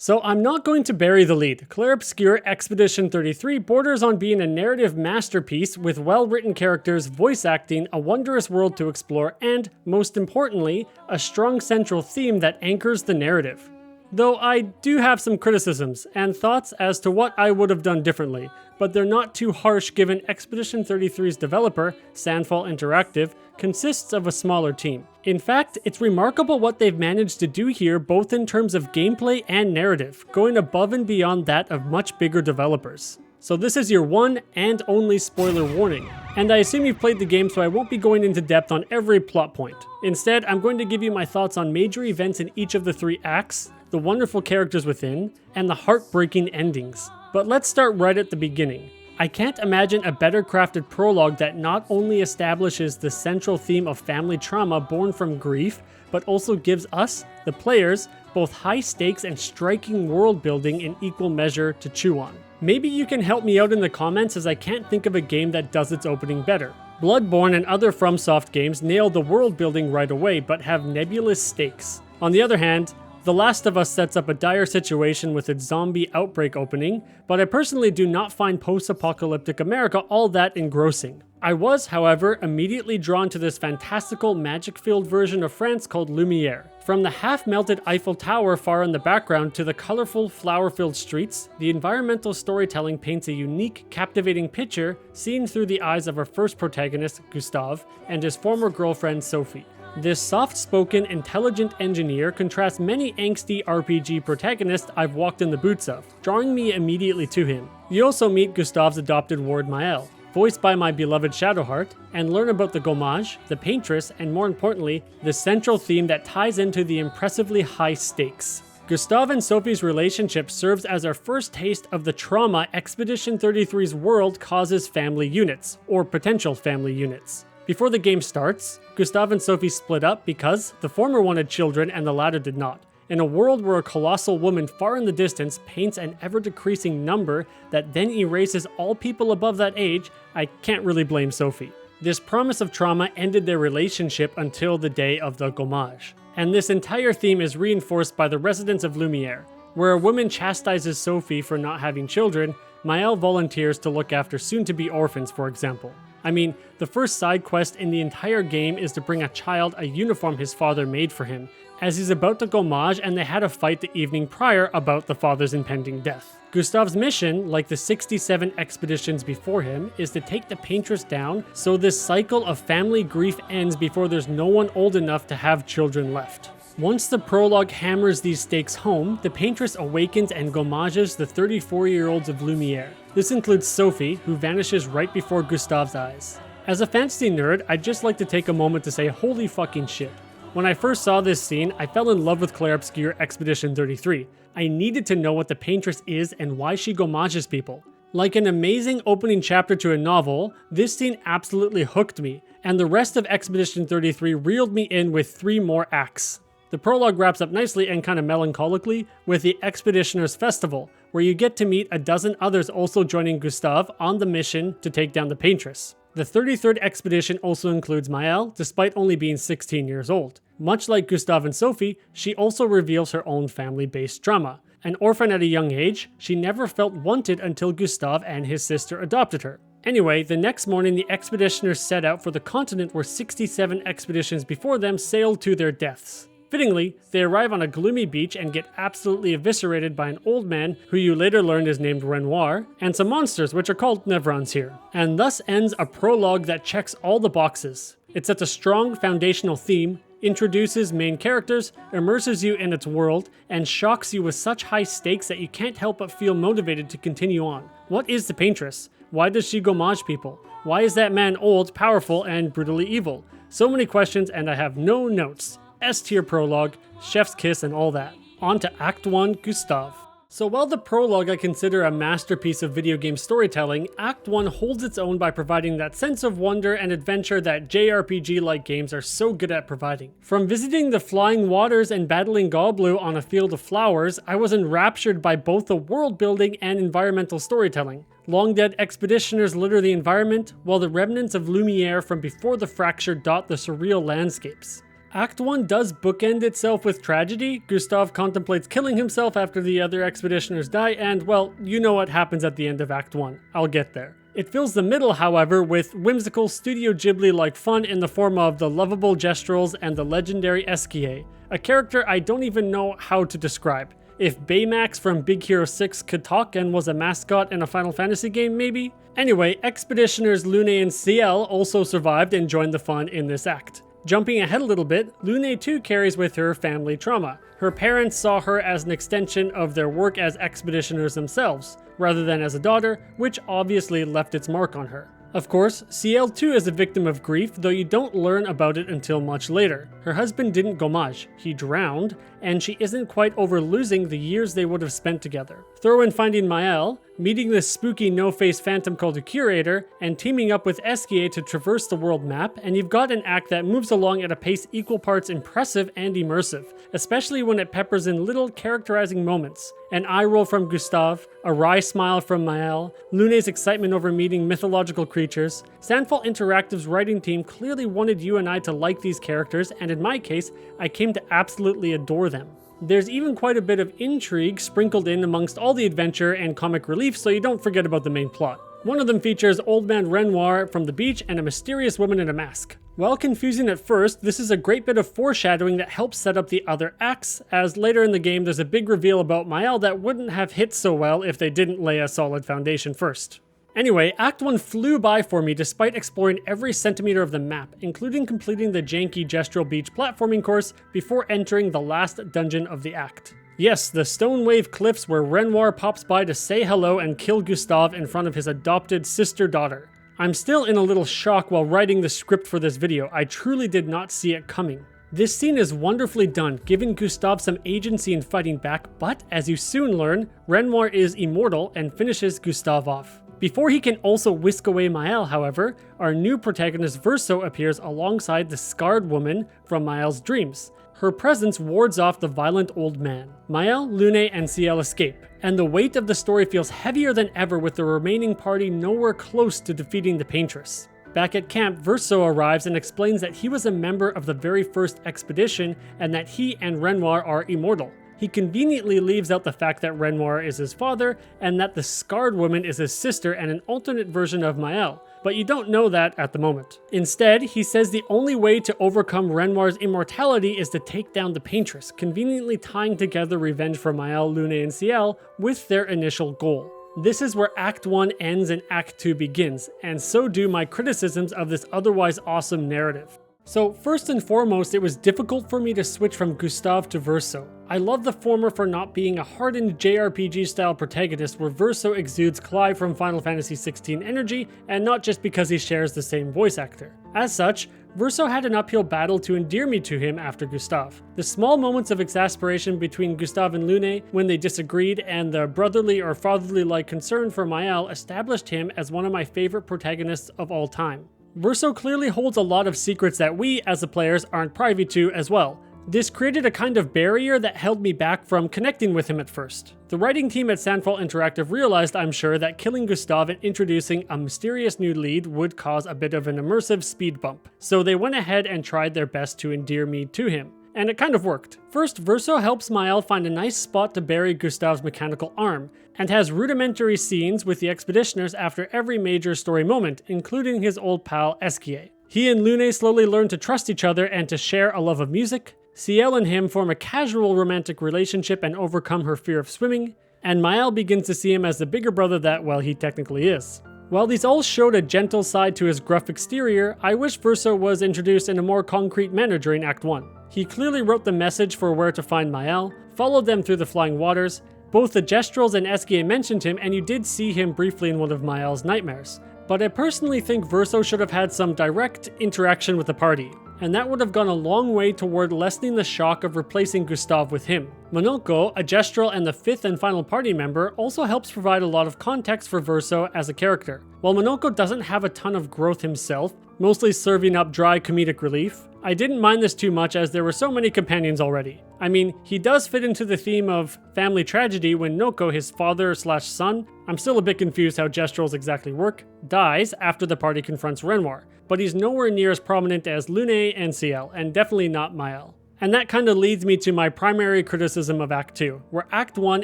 So I'm not going to bury the lead. Clair Obscur Expedition 33 borders on being a narrative masterpiece with well-written characters, voice acting, a wondrous world to explore, and, most importantly, a strong central theme that anchors the narrative. Though I do have some criticisms and thoughts as to what I would have done differently, but they're not too harsh given Expedition 33's developer, Sandfall Interactive, consists of a smaller team. In fact, it's remarkable what they've managed to do here both in terms of gameplay and narrative, going above and beyond that of much bigger developers. So this is your one and only spoiler warning, and I assume you've played the game, so I won't be going into depth on every plot point. Instead, I'm going to give you my thoughts on major events in each of the 3 acts, the wonderful characters within, and the heartbreaking endings. But let's start right at the beginning. I can't imagine a better crafted prologue that not only establishes the central theme of family trauma born from grief, but also gives us, the players, both high stakes and striking world building in equal measure to chew on. Maybe you can help me out in the comments, as I can't think of a game that does its opening better. Bloodborne and other FromSoft games nail the world building right away, but have nebulous stakes. On the other hand, The Last of Us sets up a dire situation with its zombie outbreak opening, but I personally do not find post-apocalyptic America all that engrossing. I was, however, immediately drawn to this fantastical magic-filled version of France called Lumiere. From the half-melted Eiffel Tower far in the background to the colorful, flower-filled streets, the environmental storytelling paints a unique, captivating picture seen through the eyes of our first protagonist, Gustave, and his former girlfriend, Sophie. This soft-spoken, intelligent engineer contrasts many angsty RPG protagonists I've walked in the boots of, drawing me immediately to him. You also meet Gustave's adopted ward Maelle, voiced by my beloved Shadowheart, and learn about the Gommage, the Paintress, and more importantly, the central theme that ties into the impressively high stakes. Gustave and Sophie's relationship serves as our first taste of the trauma Expedition 33's world causes family units, or potential family units. Before the game starts, Gustave and Sophie split up because the former wanted children and the latter did not. In a world where a colossal woman far in the distance paints an ever-decreasing number that then erases all people above that age, I can't really blame Sophie. This promise of trauma ended their relationship until the day of the Gommage. And this entire theme is reinforced by the residents of Lumiere. Where a woman chastises Sophie for not having children, Maelle volunteers to look after soon-to-be orphans, for example. I mean, the first side quest in the entire game is to bring a child a uniform his father made for him, as he's about to Gommage and they had a fight the evening prior about the father's impending death. Gustave's mission, like the 67 expeditions before him, is to take the Paintress down so this cycle of family grief ends before there's no one old enough to have children left. Once the prologue hammers these stakes home, the Paintress awakens and Gommages the 34-year-olds of Lumiere. This includes Sophie, who vanishes right before Gustave's eyes. As a fantasy nerd, I'd just like to take a moment to say holy fucking shit. When I first saw this scene, I fell in love with Clair Obscur Expedition 33. I needed to know what the Paintress is and why she Gommages people. Like an amazing opening chapter to a novel, this scene absolutely hooked me, and the rest of Expedition 33 reeled me in with 3 more acts. The prologue wraps up nicely and kind of melancholically with the Expeditioners Festival, where you get to meet a dozen others also joining Gustave on the mission to take down the Paintress. The 33rd expedition also includes Maelle, despite only being 16 years old. Much like Gustave and Sophie, she also reveals her own family-based trauma. An orphan at a young age, she never felt wanted until Gustave and his sister adopted her. Anyway, the next morning the expeditioners set out for the continent where 67 expeditions before them sailed to their deaths. Fittingly, they arrive on a gloomy beach and get absolutely eviscerated by an old man who you later learned is named Renoir, and some monsters which are called Nevrons here. And thus ends a prologue that checks all the boxes. It sets a strong foundational theme, introduces main characters, immerses you in its world, and shocks you with such high stakes that you can't help but feel motivated to continue on. What is the Paintress? Why does she Gommage people? Why is that man old, powerful, and brutally evil? So many questions and I have no notes. S-tier prologue, chef's kiss, and all that. On to Act 1, Gustave. So while the prologue I consider a masterpiece of video game storytelling, Act 1 holds its own by providing that sense of wonder and adventure that JRPG-like games are so good at providing. From visiting the flying waters and battling Goblu on a field of flowers, I was enraptured by both the world building and environmental storytelling. Long-dead expeditioners litter the environment, while the remnants of Lumiere from before the fracture dot the surreal landscapes. Act 1 does bookend itself with tragedy. Gustave contemplates killing himself after the other expeditioners die, and, well, you know what happens at the end of Act 1. I'll get there. It fills the middle, however, with whimsical Studio Ghibli-like fun in the form of the lovable Gestrels and the legendary Esquier, a character I don't even know how to describe. If Baymax from Big Hero 6 could talk and was a mascot in a Final Fantasy game, maybe? Anyway, expeditioners Lune and Ciel also survived and joined the fun in this act. Jumping ahead a little bit, Lune too carries with her family trauma. Her parents saw her as an extension of their work as expeditioners themselves, rather than as a daughter, which obviously left its mark on her. Of course, Ciel too is a victim of grief, though you don't learn about it until much later. Her husband didn't gommage, he drowned, and she isn't quite over losing the years they would have spent together. Throw in finding Maelle, meeting this spooky no-face phantom called a curator, and teaming up with Esquier to traverse the world map, and you've got an act that moves along at a pace equal parts impressive and immersive, especially when it peppers in little characterizing moments. An eye roll from Gustave, a wry smile from Maelle, Lune's excitement over meeting mythological creatures. Sandfall Interactive's writing team clearly wanted you and I to like these characters, and in my case, I came to absolutely adore them. There's even quite a bit of intrigue sprinkled in amongst all the adventure and comic relief, so you don't forget about the main plot. One of them features Old Man Renoir from the beach and a mysterious woman in a mask. While confusing at first, this is a great bit of foreshadowing that helps set up the other acts, as later in the game there's a big reveal about Maelle that wouldn't have hit so well if they didn't lay a solid foundation first. Anyway, Act 1 flew by for me despite exploring every centimeter of the map, including completing the janky Gestrel Beach platforming course before entering the last dungeon of the act. Yes, the Stone Wave Cliffs where Renoir pops by to say hello and kill Gustave in front of his adopted sister-daughter. I'm still in a little shock while writing the script for this video. I truly did not see it coming. This scene is wonderfully done, giving Gustave some agency in fighting back, but as you soon learn, Renoir is immortal and finishes Gustave off. Before he can also whisk away Maelle, however, our new protagonist Verso appears alongside the scarred woman from Maelle's dreams. Her presence wards off the violent old man. Maelle, Lune, and Ciel escape, and the weight of the story feels heavier than ever with the remaining party nowhere close to defeating the Paintress. Back at camp, Verso arrives and explains that he was a member of the very first expedition and that he and Renoir are immortal. He conveniently leaves out the fact that Renoir is his father and that the scarred woman is his sister and an alternate version of Maelle, but you don't know that at the moment. Instead, he says the only way to overcome Renoir's immortality is to take down the Paintress, conveniently tying together revenge for Maelle, Lune, and Ciel with their initial goal. This is where Act 1 ends and Act 2 begins, and so do my criticisms of this otherwise awesome narrative. So first and foremost, it was difficult for me to switch from Gustave to Verso. I love the former for not being a hardened JRPG style protagonist where Verso exudes Clive from Final Fantasy XVI energy and not just because he shares the same voice actor. As such, Verso had an uphill battle to endear me to him after Gustave. The small moments of exasperation between Gustave and Lune when they disagreed and the brotherly or fatherly-like concern for Maelle established him as one of my favorite protagonists of all time. Verso clearly holds a lot of secrets that we, as the players, aren't privy to as well. This created a kind of barrier that held me back from connecting with him at first. The writing team at Sandfall Interactive realized, I'm sure, that killing Gustave and introducing a mysterious new lead would cause a bit of an immersive speed bump, so they went ahead and tried their best to endear me to him. And it kind of worked. First, Verso helps Maelle find a nice spot to bury Gustave's mechanical arm, and has rudimentary scenes with the expeditioners after every major story moment, including his old pal Esquier. He and Lune slowly learn to trust each other and to share a love of music. Ciel and him form a casual romantic relationship and overcome her fear of swimming, and Maelle begins to see him as the bigger brother that, well, he technically is. While these all showed a gentle side to his gruff exterior, I wish Verso was introduced in a more concrete manner during Act 1. He clearly wrote the message for where to find Maelle, followed them through the flying waters. Both the Gestrels and Esquier mentioned him, and you did see him briefly in one of Maelle's nightmares. But I personally think Verso should have had some direct interaction with the party, and that would have gone a long way toward lessening the shock of replacing Gustave with him. Monoko, a Gestrel and the fifth and final party member, also helps provide a lot of context for Verso as a character. While Monoko doesn't have a ton of growth himself, mostly serving up dry comedic relief, I didn't mind this too much as there were so many companions already. I mean, he does fit into the theme of family tragedy when Noko, his father/son, I'm still a bit confused how Gestrels exactly work, dies after the party confronts Renoir. but he's nowhere near as prominent as Lune and Ciel, and definitely not Maelle. And that kind of leads me to my primary criticism of Act 2, where Act 1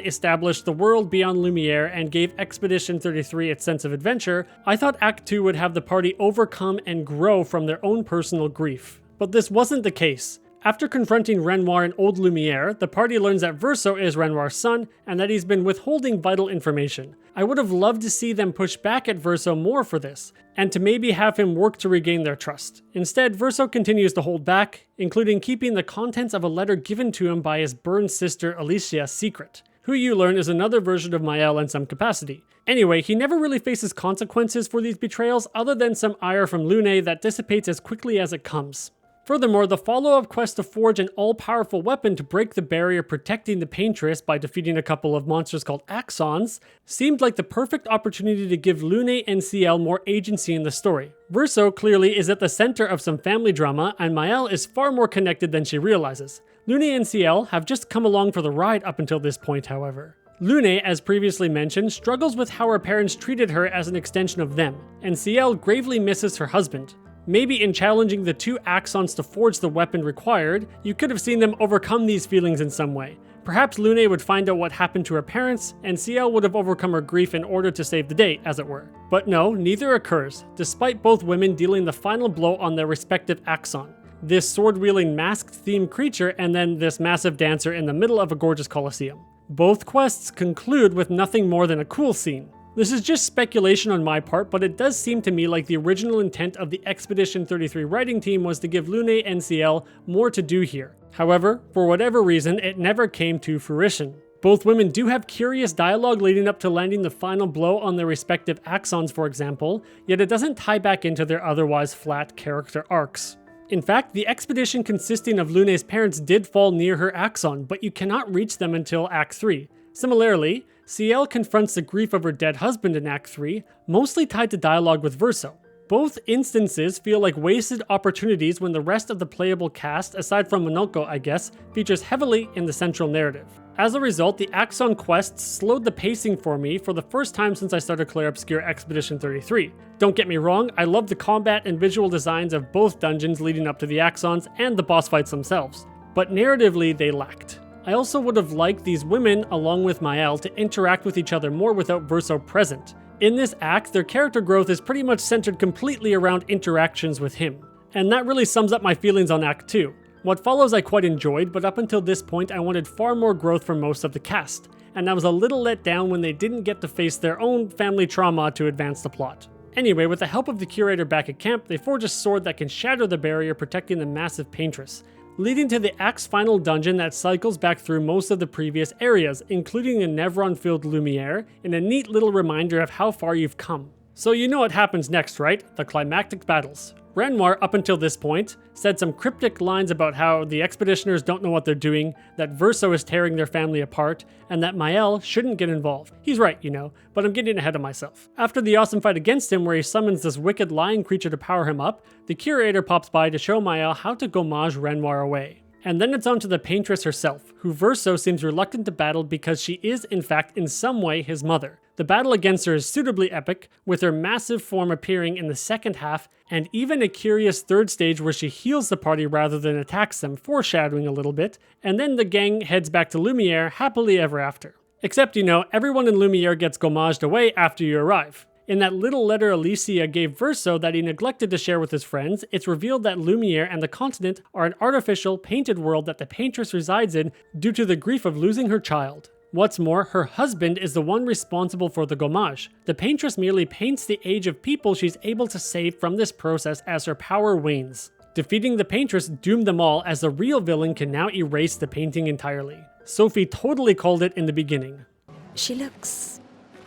established the world beyond Lumiere and gave Expedition 33 its sense of adventure. I thought Act 2 would have the party overcome and grow from their own personal grief. But this wasn't the case. After confronting Renoir in Old Lumiere, the party learns that Verso is Renoir's son and that he's been withholding vital information. I would have loved to see them push back at Verso more for this, and to maybe have him work to regain their trust. Instead, Verso continues to hold back, including keeping the contents of a letter given to him by his burned sister Alicia secret, who you learn is another version of Maelle in some capacity. Anyway, he never really faces consequences for these betrayals other than some ire from Lune that dissipates as quickly as it comes. Furthermore, the follow-up quest to forge an all-powerful weapon to break the barrier protecting the Paintress by defeating a couple of monsters called Axons seemed like the perfect opportunity to give Lune and Ciel more agency in the story. Verso clearly is at the center of some family drama, and Maelle is far more connected than she realizes. Lune and Ciel have just come along for the ride up until this point, however. Lune, as previously mentioned, struggles with how her parents treated her as an extension of them, and Ciel gravely misses her husband. Maybe in challenging the two Axons to forge the weapon required, you could have seen them overcome these feelings in some way. Perhaps Lune would find out what happened to her parents, and Ciel would have overcome her grief in order to save the day, as it were. But no, neither occurs, despite both women dealing the final blow on their respective Axon. This sword-wielding masked-themed creature and then this massive dancer in the middle of a gorgeous coliseum. Both quests conclude with nothing more than a cool scene. This is just speculation on my part, but it does seem to me like the original intent of the Expedition 33 writing team was to give Lune and Ciel more to do here. However, for whatever reason, it never came to fruition. Both women do have curious dialogue leading up to landing the final blow on their respective Axons, for example, yet it doesn't tie back into their otherwise flat character arcs. In fact, the expedition consisting of Lune's parents did fall near her Axon, but you cannot reach them until Act 3. Similarly, Ciel confronts the grief of her dead husband in Act 3, mostly tied to dialogue with Verso. Both instances feel like wasted opportunities when the rest of the playable cast, aside from Monoko I guess, features heavily in the central narrative. As a result, the Axon quests slowed the pacing for me for the first time since I started Clair Obscur Expedition 33. Don't get me wrong, I love the combat and visual designs of both dungeons leading up to the Axons and the boss fights themselves, but narratively they lacked. I also would have liked these women, along with Maelle, to interact with each other more without Verso present. In this act, their character growth is pretty much centered completely around interactions with him. And that really sums up my feelings on Act 2. What follows I quite enjoyed, but up until this point I wanted far more growth from most of the cast, and I was a little let down when they didn't get to face their own family trauma to advance the plot. Anyway, with the help of the curator back at camp, they forge a sword that can shatter the barrier protecting the massive Paintress, leading to the Act's final dungeon that cycles back through most of the previous areas, including a Nevron-filled Lumiere, and a neat little reminder of how far you've come. So you know what happens next, right? The climactic battles. Renoir, up until this point, said some cryptic lines about how the expeditioners don't know what they're doing, that Verso is tearing their family apart, and that Maelle shouldn't get involved. He's right, you know, but I'm getting ahead of myself. After the awesome fight against him where he summons this wicked lion creature to power him up, the curator pops by to show Maelle how to gommage Renoir away. And then it's on to the Paintress herself, who Verso seems reluctant to battle because she is, in fact, in some way his mother. The battle against her is suitably epic, with her massive form appearing in the second half, and even a curious third stage where she heals the party rather than attacks them, foreshadowing a little bit, and then the gang heads back to Lumiere happily ever after. Except, you know, everyone in Lumiere gets gommaged away after you arrive. In that little letter Alicia gave Verso that he neglected to share with his friends, it's revealed that Lumiere and the continent are an artificial, painted world that the Paintress resides in due to the grief of losing her child. What's more, her husband is the one responsible for the gommage. The Paintress merely paints the age of people she's able to save from this process as her power wanes. Defeating the Paintress doomed them all, as the real villain can now erase the painting entirely. Sophie totally called it in the beginning. She looks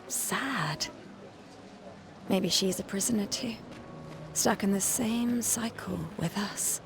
sad. Maybe she's a prisoner too, stuck in the same cycle with us.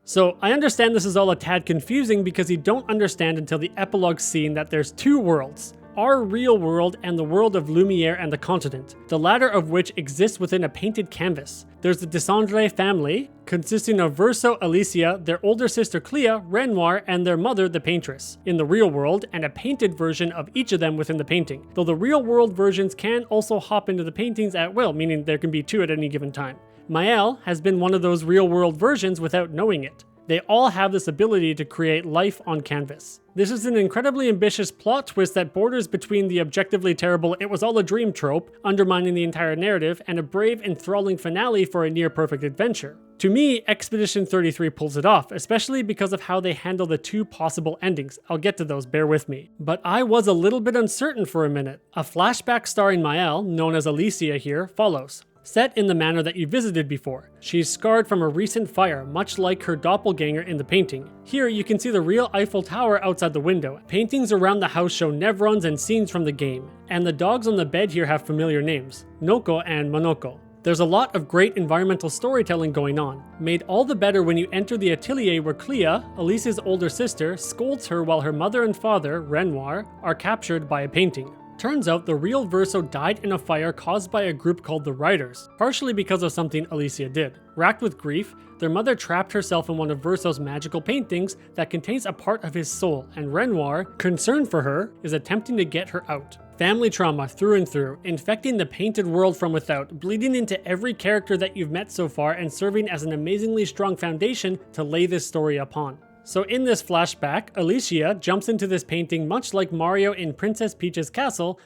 So, I understand this is all a tad confusing because you don't understand until the epilogue scene that there's two worlds. Our real world and the world of Lumiere and the continent, the latter of which exists within a painted canvas. There's the Descendre family, consisting of Verso, Alicia, their older sister Clea, Renoir, and their mother, the Paintress, in the real world, and a painted version of each of them within the painting. Though the real world versions can also hop into the paintings at will, meaning there can be two at any given time. Maelle has been one of those real-world versions without knowing it. They all have this ability to create life on canvas. This is an incredibly ambitious plot twist that borders between the objectively terrible "it was all a dream" trope, undermining the entire narrative, and a brave, enthralling finale for a near-perfect adventure. To me, Expedition 33 pulls it off, especially because of how they handle the two possible endings. I'll get to those, bear with me. But I was a little bit uncertain for a minute. A flashback starring Maelle, known as Alicia here, follows. Set in the manor that you visited before. She's scarred from a recent fire, much like her doppelganger in the painting. Here you can see the real Eiffel Tower outside the window. Paintings around the house show Nevrons and scenes from the game. And the dogs on the bed here have familiar names, Noko and Monoko. There's a lot of great environmental storytelling going on, made all the better when you enter the atelier where Clea, Elise's older sister, scolds her while her mother and father, Renoir, are captured by a painting. Turns out the real Verso died in a fire caused by a group called the Riders, partially because of something Alicia did. Racked with grief, their mother trapped herself in one of Verso's magical paintings that contains a part of his soul, and Renoir, concerned for her, is attempting to get her out. Family trauma through and through, infecting the painted world from without, bleeding into every character that you've met so far, and serving as an amazingly strong foundation to lay this story upon. So in this flashback, Alicia jumps into this painting much like Mario in Princess Peach's castle,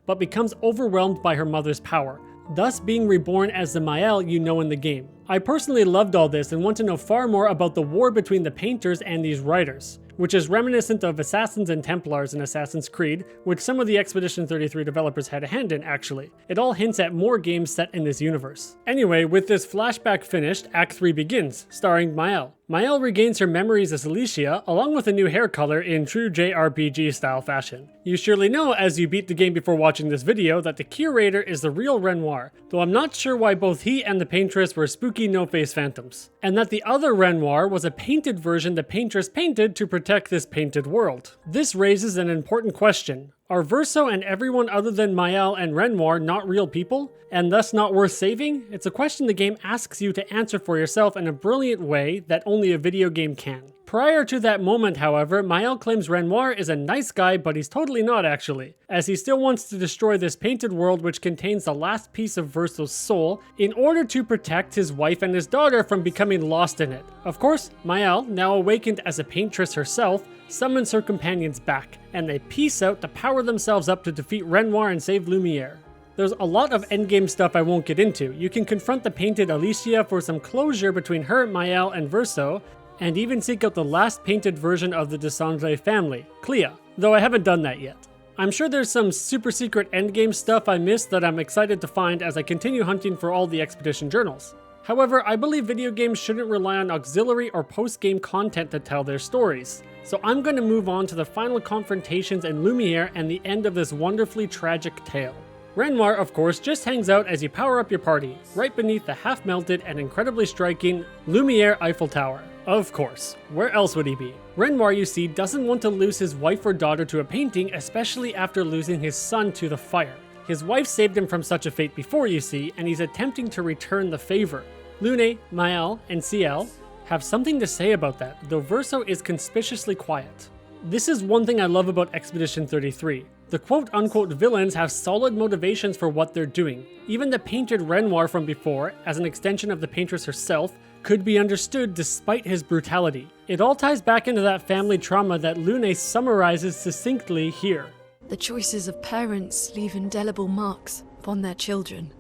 but becomes overwhelmed by her mother's power, thus being reborn as the Maelle you know in the game. I personally loved all this and want to know far more about the war between the painters and these writers, which is reminiscent of Assassins and Templars in Assassin's Creed, which some of the Expedition 33 developers had a hand in actually. It all hints at more games set in this universe. Anyway, with this flashback finished, Act 3 begins, starring Maelle. Maelle regains her memories as Alicia, along with a new hair color in true JRPG style fashion. You surely know as you beat the game before watching this video that the curator is the real Renoir, though I'm not sure why both he and the paintress were spooky no-face phantoms, and that the other Renoir was a painted version the paintress painted to protect this painted world. This raises an important question. Are Verso and everyone other than Maelle and Renoir not real people, and thus not worth saving? It's a question the game asks you to answer for yourself in a brilliant way that only a video game can. Prior to that moment, however, Maelle claims Renoir is a nice guy, but he's totally not actually, as he still wants to destroy this painted world which contains the last piece of Verso's soul in order to protect his wife and his daughter from becoming lost in it. Of course, Maelle, now awakened as a paintress herself, summons her companions back, and they piece out to power themselves up to defeat Renoir and save Lumiere. There's a lot of endgame stuff I won't get into. You can confront the painted Alicia for some closure between her, Maelle, and Verso, and even seek out the last painted version of the Descendre family, Clea, though I haven't done that yet. I'm sure there's some super secret endgame stuff I missed that I'm excited to find as I continue hunting for all the Expedition journals. However, I believe video games shouldn't rely on auxiliary or post-game content to tell their stories. So I'm going to move on to the final confrontations in Lumiere and the end of this wonderfully tragic tale. Renoir, of course, just hangs out as you power up your party, right beneath the half-melted and incredibly striking Lumiere Eiffel Tower. Of course, where else would he be? Renoir, you see, doesn't want to lose his wife or daughter to a painting, especially after losing his son to the fire. His wife saved him from such a fate before, you see, and he's attempting to return the favor. Lune, Maelle, and Ciel have something to say about that, though Verso is conspicuously quiet. This is one thing I love about Expedition 33. The quote-unquote villains have solid motivations for what they're doing. Even the painted Renoir from before, as an extension of the paintress herself, could be understood despite his brutality. It all ties back into that family trauma that Lune summarizes succinctly here. The choices of parents leave indelible marks upon their children.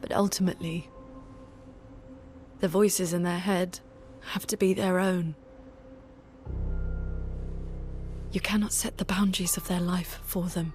But ultimately, the voices in their head have to be their own. You cannot set the boundaries of their life for them.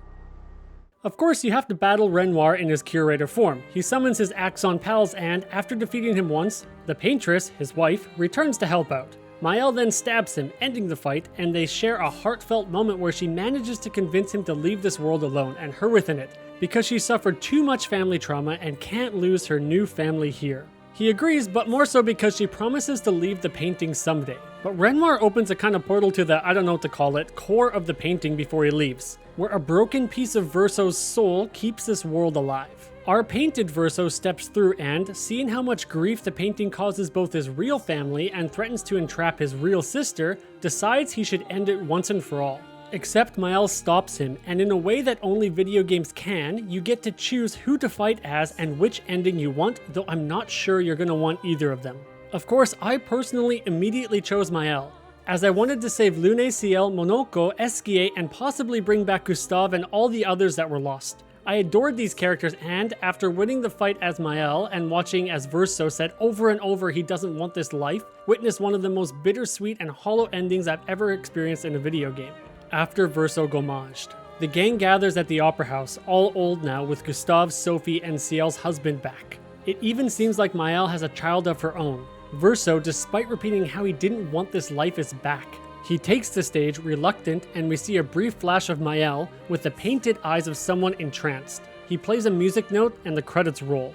Of course, you have to battle Renoir in his curator form. He summons his Axon pals and, after defeating him once, the paintress, his wife, returns to help out. Maelle then stabs him, ending the fight, and they share a heartfelt moment where she manages to convince him to leave this world alone, and her within it, because she suffered too much family trauma and can't lose her new family here. He agrees, but more so because she promises to leave the painting someday. But Renoir opens a kind of portal to the, I don't know what to call it, core of the painting before he leaves, where a broken piece of Verso's soul keeps this world alive. Our painted Verso steps through and, seeing how much grief the painting causes both his real family and threatens to entrap his real sister, decides he should end it once and for all. Except Maelle stops him, and in a way that only video games can, you get to choose who to fight as and which ending you want, though I'm not sure you're gonna want either of them. Of course, I personally immediately chose Maelle, as I wanted to save Lune, Ciel, Monoko, Esquier, and possibly bring back Gustave and all the others that were lost. I adored these characters, and after winning the fight as Maelle and watching as Verso said over and over he doesn't want this life, witnessed one of the most bittersweet and hollow endings I've ever experienced in a video game. After Verso gommaged, the gang gathers at the opera house, all old now, with Gustave, Sophie, and Ciel's husband back. It even seems like Maelle has a child of her own. Verso, despite repeating how he didn't want this life, is back. He takes the stage, reluctant, and we see a brief flash of Maelle with the painted eyes of someone entranced. He plays a music note and the credits roll.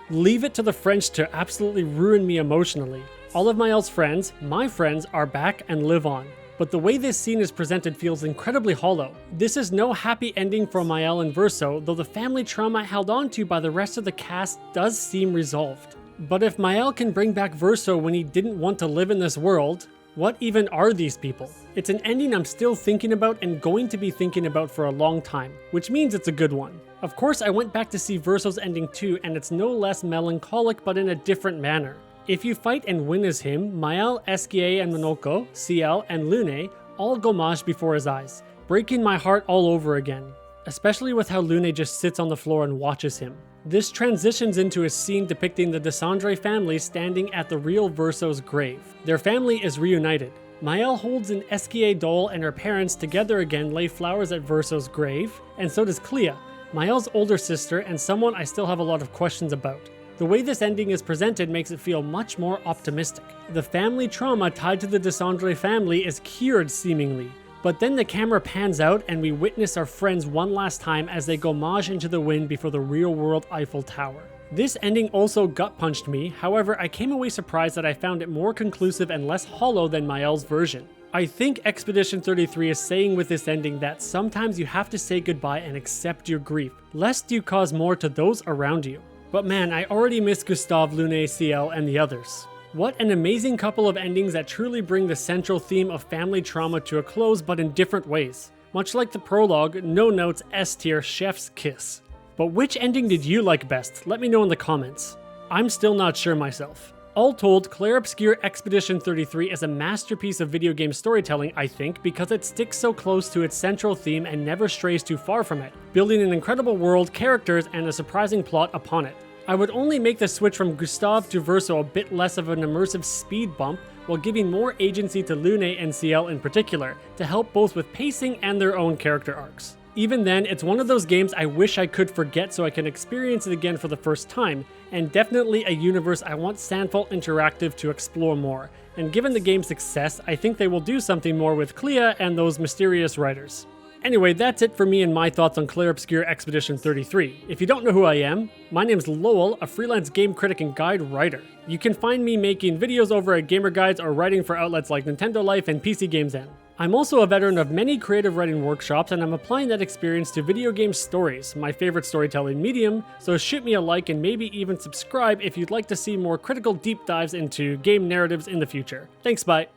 Leave it to the French to absolutely ruin me emotionally. All of Maelle's friends, my friends, are back and live on. But the way this scene is presented feels incredibly hollow. This is no happy ending for Maelle and Verso, though the family trauma held onto by the rest of the cast does seem resolved. But if Maelle can bring back Verso when he didn't want to live in this world, what even are these people? It's an ending I'm still thinking about and going to be thinking about for a long time, which means it's a good one. Of course, I went back to see Verso's ending too, and it's no less melancholic but in a different manner. If you fight and win as him, Maelle, Esquier and Monoko, Ciel and Lune all gommage before his eyes, breaking my heart all over again, especially with how Lune just sits on the floor and watches him. This transitions into a scene depicting the Desandre family standing at the real Verso's grave. Their family is reunited. Maelle holds an Esquier doll and her parents together again lay flowers at Verso's grave, and so does Clea, Maelle's older sister and someone I still have a lot of questions about. The way this ending is presented makes it feel much more optimistic. The family trauma tied to the Desandre family is cured seemingly, but then the camera pans out and we witness our friends one last time as they gommage into the wind before the real-world Eiffel Tower. This ending also gut-punched me, however I came away surprised that I found it more conclusive and less hollow than Maelle's version. I think Expedition 33 is saying with this ending that sometimes you have to say goodbye and accept your grief, lest you cause more to those around you. But man, I already miss Gustave, Lune, Ciel, and the others. What an amazing couple of endings that truly bring the central theme of family trauma to a close, but in different ways. Much like the prologue, no notes, S tier, chef's kiss. But which ending did you like best? Let me know in the comments. I'm still not sure myself. All told, Clair Obscur Expedition 33 is a masterpiece of video game storytelling, I think, because it sticks so close to its central theme and never strays too far from it, building an incredible world, characters, and a surprising plot upon it. I would only make the switch from Gustave to Verso a bit less of an immersive speed bump, while giving more agency to Lune and Ciel in particular, to help both with pacing and their own character arcs. Even then, it's one of those games I wish I could forget so I can experience it again for the first time, and definitely a universe I want Sandfall Interactive to explore more, and given the game's success, I think they will do something more with Clea and those mysterious writers. Anyway, that's it for me and my thoughts on Clair Obscur Expedition 33. If you don't know who I am, my name's Lowell, a freelance game critic and guide writer. You can find me making videos over at Gamer Guides or writing for outlets like Nintendo Life and PC Games N. I'm also a veteran of many creative writing workshops, and I'm applying that experience to video game stories, my favorite storytelling medium, so shoot me a like and maybe even subscribe if you'd like to see more critical deep dives into game narratives in the future. Thanks, bye!